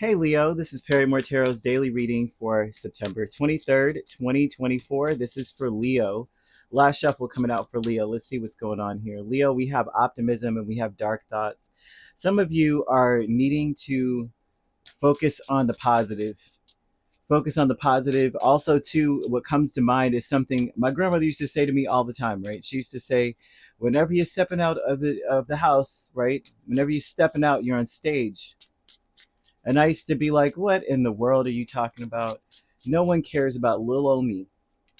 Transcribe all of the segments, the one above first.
Hey Leo, this is Perrymore Tarot's daily reading for September 23rd, 2024. This is for Leo. Last shuffle coming out for Leo. Let's see what's going on here. Leo, we have optimism and we have dark thoughts. Some of you are needing to focus on the positive. Focus on the positive. Also, too, what comes to mind is something my grandmother used to say to me all the time, right? She used to say, whenever you're stepping out of the house, right? Whenever you're stepping out, you're on stage. And I used to be like, what in the world are you talking about? No one cares about little old me.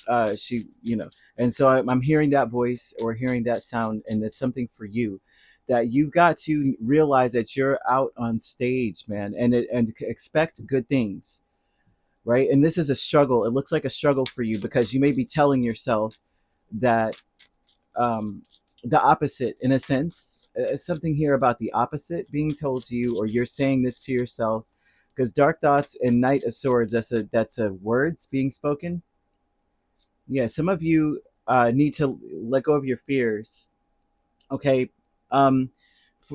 And so I'm hearing that voice or hearing that sound, and it's something for you that you've got to realize that you're out on stage, man, and expect good things, right? And this is a struggle. It looks like a struggle for you because you may be telling yourself that um, the opposite, in a sense, something here about the opposite being told to you, or you're saying this to yourself, because dark thoughts and Knight of Swords, that's a words being spoken. Yeah, some of you need to let go of your fears. Okay. um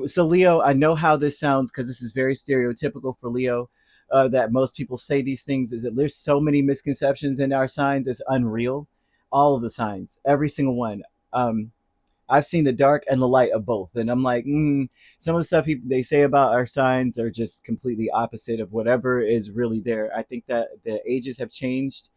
so Leo, I know how this sounds because this is very stereotypical for Leo, that most people say these things, is that there's so many misconceptions in our signs. It's unreal. All of the signs, every single one. I've seen the dark and the light of both, and I'm like, some of the stuff they say about our signs are just completely opposite of whatever is really there. I think that the ages have changed,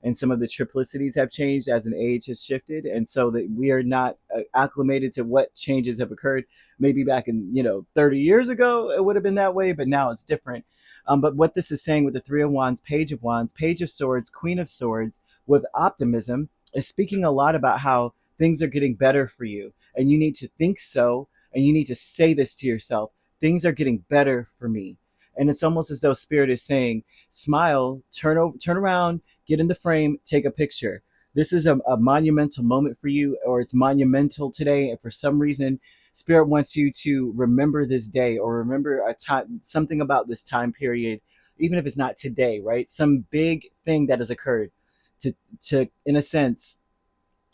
and some of the triplicities have changed as an age has shifted, and so that we are not acclimated to what changes have occurred. Maybe back in 30 years ago, it would have been that way, but now it's different. But what this is saying with the Three of Wands, Page of Swords, Queen of Swords, with optimism, is speaking a lot about how things are getting better for you, and you need to think so, and you need to say this to yourself: things are getting better for me. And it's almost as though spirit is saying, smile, turn around, get in the frame, take a picture. This is a monumental moment for you, or it's monumental today, and for some reason spirit wants you to remember this day, or remember a time, something about this time period, even if it's not today, right? Some big thing that has occurred to in a sense.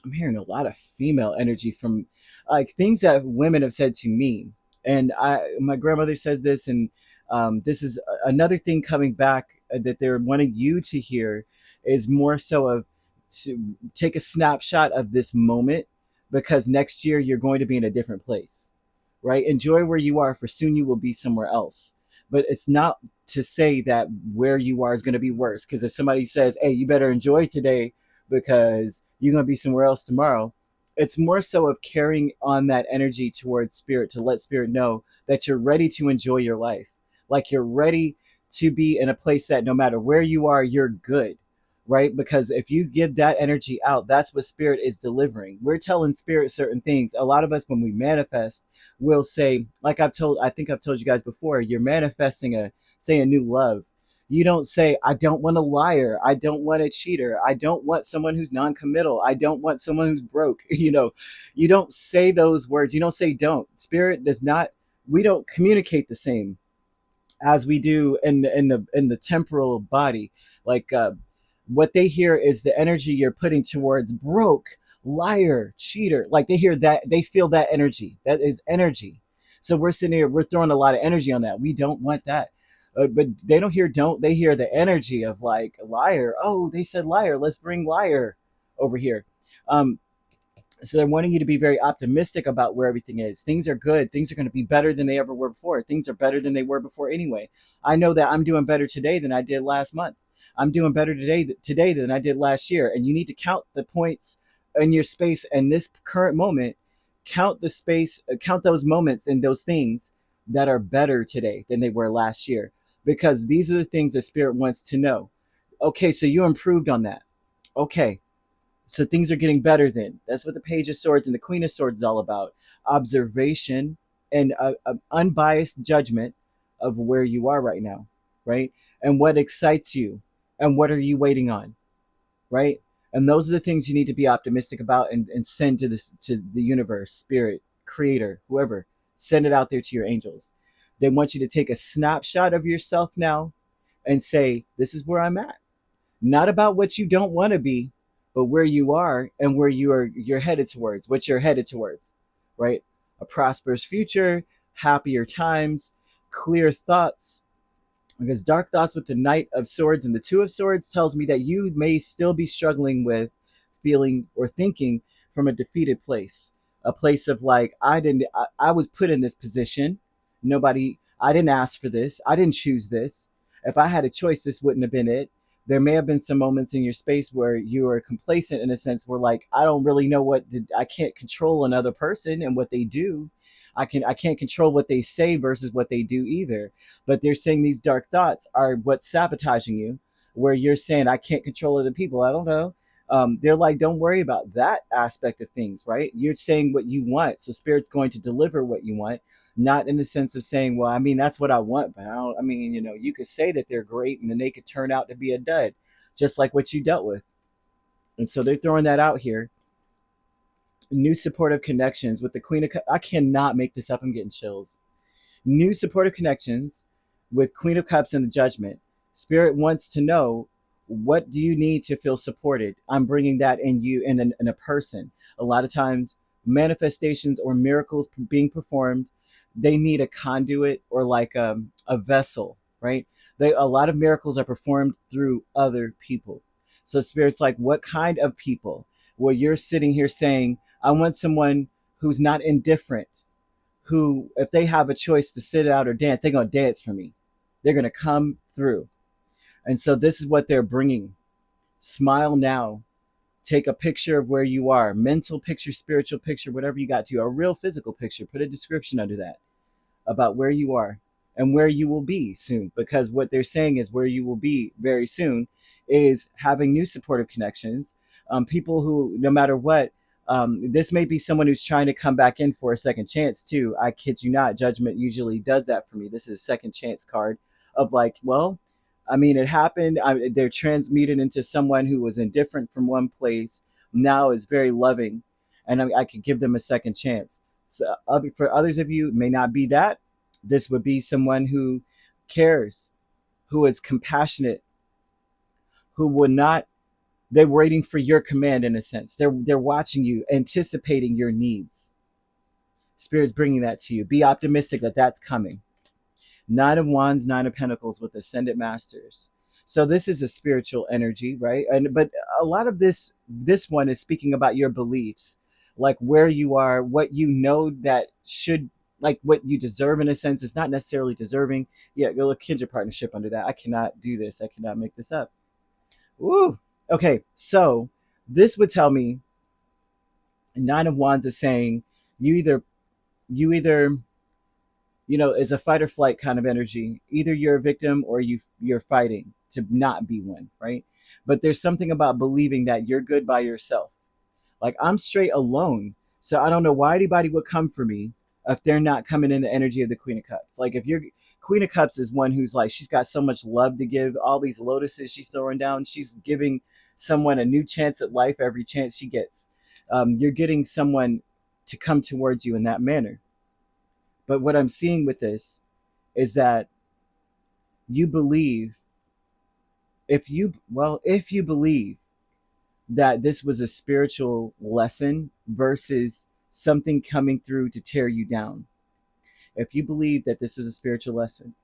I'm hearing a lot of female energy from like things that women have said to me, and my grandmother says this, and this is another thing coming back, that they're wanting you to hear, is more so of to take a snapshot of this moment, because next year you're going to be in a different place, right? Enjoy where you are, for soon you will be somewhere else. But it's not to say that where you are is going to be worse, because if somebody says, hey, you better enjoy today because you're going to be somewhere else tomorrow, it's more so of carrying on that energy towards spirit, to let spirit know that you're ready to enjoy your life. Like you're ready to be in a place that no matter where you are, you're good, right? Because if you give that energy out, that's what spirit is delivering. We're telling spirit certain things. A lot of us, when we manifest, will say, like I think I've told you guys before, you're manifesting say a new love. You don't say, I don't want a liar. I don't want a cheater. I don't want someone who's non-committal. I don't want someone who's broke. You don't say those words. You don't say don't. Spirit does not, we don't communicate the same as we do in the temporal body. Like what they hear is the energy you're putting towards broke, liar, cheater. Like they hear that, they feel that energy. That is energy. So we're sitting here, we're throwing a lot of energy on that. We don't want that. But they don't hear don't, they hear the energy of like liar. Oh, they said liar. Let's bring liar over here. Um, so they're wanting you to be very optimistic about where everything is. Things are good. Things are going to be better than they ever were before. Things are better than they were before anyway. I know that I'm doing better today than I did last month. I'm doing better today than I did last year. And you need to count the points in your space and this current moment. Count the space, count those moments and those things that are better today than they were last year, because these are the things that spirit wants to know. Okay, so you improved on that. Okay, so things are getting better then. That's what the Page of Swords and the Queen of Swords is all about. Observation and a unbiased judgment of where you are right now, right? And what excites you, and what are you waiting on, right? And those are the things you need to be optimistic about, and send to the universe, spirit, creator, whoever. Send it out there to your angels. They want you to take a snapshot of yourself now and say, this is where I'm at. Not about what you don't want to be, but where you are and where you're headed towards, what you're headed towards, right? A prosperous future, happier times, clear thoughts, Because dark thoughts with the Knight of Swords and the Two of Swords tells me that you may still be struggling with feeling or thinking from a defeated place, a place of like, I was put in this position. I didn't ask for this. I didn't choose this. If I had a choice, this wouldn't have been it. There may have been some moments in your space where you are complacent in a sense where like, I don't really know I can't control another person and what they do. I can't control what they say versus what they do either, but they're saying these dark thoughts are what's sabotaging you, where you're saying I can't control other people. I don't know. They're like, don't worry about that aspect of things, right? You're saying what you want, so spirit's going to deliver what you want, not in the sense of saying, well, I mean, that's what I want, but I don't, I mean, you could say that they're great and then they could turn out to be a dud, just like what you dealt with. And so they're throwing that out here. New supportive connections with the Queen of I cannot make this up. I'm getting chills. New supportive connections with Queen of Cups and the Judgment. Spirit wants to know, what do you need to feel supported? I'm bringing that in you, in a person. A lot of times, manifestations or miracles being performed, they need a conduit or like a vessel, right? A lot of miracles are performed through other people. So Spirit's like, what kind of people? Well, you're sitting here saying, I want someone who's not indifferent, who, if they have a choice to sit out or dance, they're going to dance for me. They're going to come through. And so this is what they're bringing. Smile now. Take a picture of where you are. Mental picture, spiritual picture, whatever you got to. A real physical picture. Put a description under that about where you are and where you will be soon. Because what they're saying is where you will be very soon is having new supportive connections. People who, no matter what, this may be someone who's trying to come back in for a second chance too. I kid you not. Judgment usually does that for me. This is a second chance card of like, well, I mean, it happened. They're transmuted into someone who was indifferent from one place, now is very loving, and I could give them a second chance. So for others of you, it may not be that. This would be someone who cares, who is compassionate, who would not. They're waiting for your command in a sense. They're watching you, anticipating your needs. Spirit's bringing that to you. Be optimistic that that's coming. Nine of Wands, Nine of Pentacles with Ascendant Masters. So this is a spiritual energy, right? But a lot of this one is speaking about your beliefs, like where you are, what you know that should, like what you deserve in a sense. It's not necessarily deserving. Yeah, go look kindred partnership under that. I cannot do this. I cannot make this up. Woo. Okay, so this would tell me Nine of Wands is saying you either it's a fight or flight kind of energy. Either you're a victim or you're fighting to not be one, right? But there's something about believing that you're good by yourself. Like, I'm straight alone, so I don't know why anybody would come for me if they're not coming in the energy of the Queen of Cups. Like, if you're Queen of Cups is one who's like, she's got so much love to give. All these lotuses she's throwing down, she's giving someone a new chance at life every chance she gets. You're getting someone to come towards you in that manner. But what I'm seeing with this is that you believe, if you believe that this was a spiritual lesson versus something coming through to tear you down. If you believe that this was a spiritual lesson,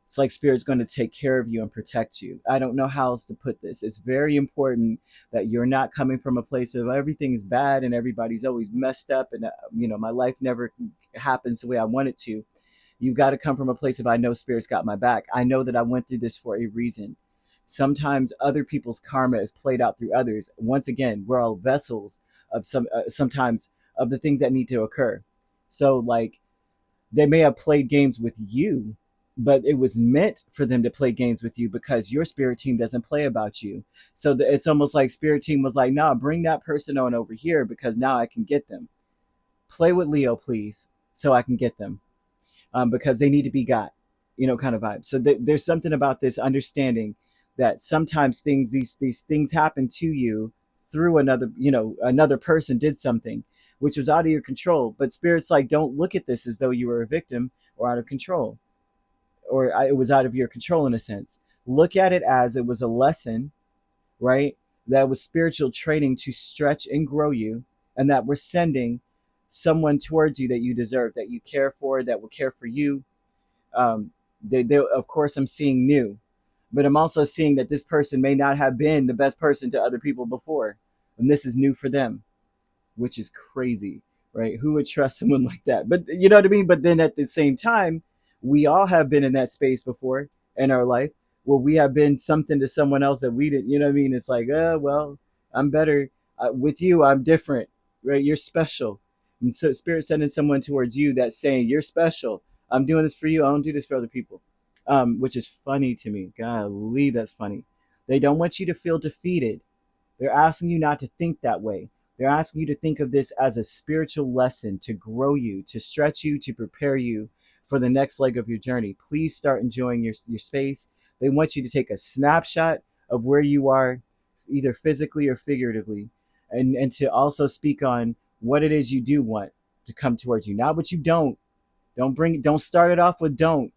it's like Spirit's going to take care of you and protect you. I don't know how else to put this. It's very important that you're not coming from a place of everything is bad and everybody's always messed up and my life never happens the way I want it to. You've got to come from a place of, I know Spirit's got my back. I know that I went through this for a reason. Sometimes other people's karma is played out through others. Once again, we're all vessels of sometimes of the things that need to occur. So like, they may have played games with you, but it was meant for them to play games with you because your spirit team doesn't play about you. So it's almost like Spirit team was like, nah, bring that person on over here because now I can get them. Play with Leo, please, so I can get them. Because they need to be got, kind of vibe. So there's something about this understanding that sometimes these things happen to you through another person did something which was out of your control. But Spirit's like, don't look at this as though you were a victim or out of control, or it was out of your control in a sense. Look at it as it was a lesson, right? That was spiritual training to stretch and grow you, and that we're sending someone towards you that you deserve, that you care for, that will care for you. Of course, I'm seeing new, but I'm also seeing that this person may not have been the best person to other people before, and this is new for them, which is crazy, right? Who would trust someone like that? But you know what I mean? But then at the same time, we all have been in that space before in our life where we have been something to someone else that we didn't, you know what I mean? It's like, well, I'm better. With you, I'm different, right? You're special. And so spirit sending someone towards you that's saying, you're special. I'm doing this for you. I don't do this for other people. Which is funny to me. Golly, that's funny. They don't want you to feel defeated. They're asking you not to think that way. They're asking you to think of this as a spiritual lesson to grow you, to stretch you, to prepare you for the next leg of your journey. Please start enjoying your space. They want you to take a snapshot of where you are, either physically or figuratively, and to also speak on what it is you do want to come towards you, not what you don't. Don't start it off with don't.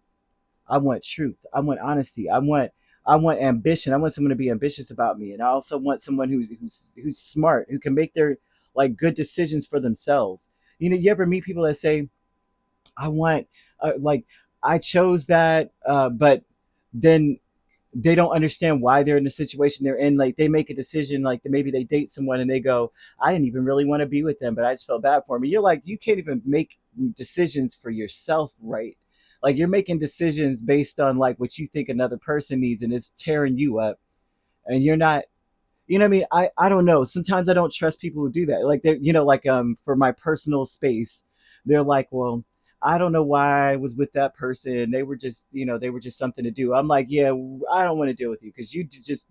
I want truth. I want honesty. I want ambition. I want someone to be ambitious about me, and I also want someone who's smart, who can make their like good decisions for themselves. You know, you ever meet people that say, "I want like I chose that," but then they don't understand why they're in the situation they're in. Like they make a decision, like maybe they date someone and they go, I didn't even really want to be with them, but I just felt bad for me. You're like, you can't even make decisions for yourself, right? Like you're making decisions based on like what you think another person needs, and it's tearing you up. And you're not, you know what I mean? I don't know. Sometimes I don't trust people who do that. Like they're, you know, like for my personal space, they're like, well, I don't know why I was with that person. They were just, you know, they were just something to do. I'm like, yeah, I don't want to deal with you because just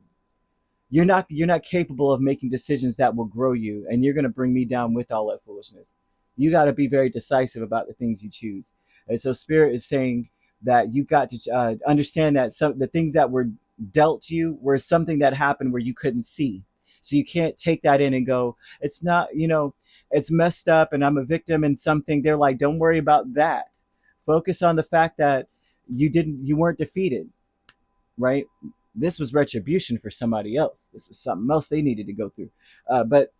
you're not capable of making decisions that will grow you, and you're going to bring me down with all that foolishness. You got to be very decisive about the things you choose. And so spirit is saying that you've got to understand that some the things that were dealt to you were something that happened where you couldn't see, so you can't take that in and go, it's not, you know, it's messed up and I'm a victim in something. They're like, don't worry about that. Focus on the fact that you weren't defeated, right? This was retribution for somebody else. This was something else they needed to go through. But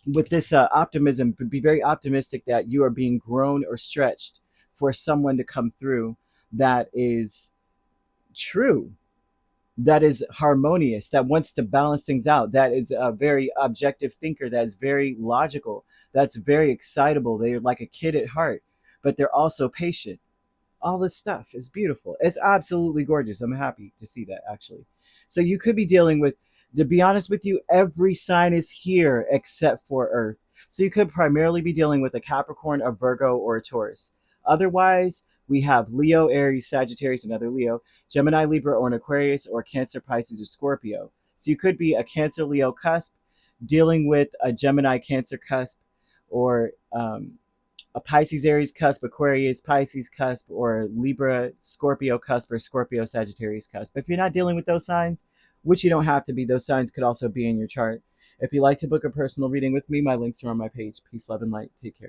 with this optimism, be very optimistic that you are being grown or stretched for someone to come through that is true, that is harmonious, that wants to balance things out, that is a very objective thinker, that is very logical, that's very excitable. They're like a kid at heart, but they're also patient. All this stuff is beautiful. It's absolutely gorgeous. I'm happy to see that actually. So you could be dealing with, to be honest with you, every sign is here except for Earth. So you could primarily be dealing with a Capricorn, a Virgo, or a Taurus. Otherwise, we have Leo, Aries, Sagittarius, another Leo, Gemini, Libra, or an Aquarius, or Cancer, Pisces, or Scorpio. So you could be a Cancer, Leo cusp, dealing with a Gemini, Cancer cusp, or a Pisces Aries cusp, Aquarius Pisces cusp, or Libra Scorpio cusp, or Scorpio Sagittarius cusp. If you're not dealing with those signs, which you don't have to be, those signs could also be in your chart. If you'd like to book a personal reading with me, my links are on my page. Peace, love, and light. Take care.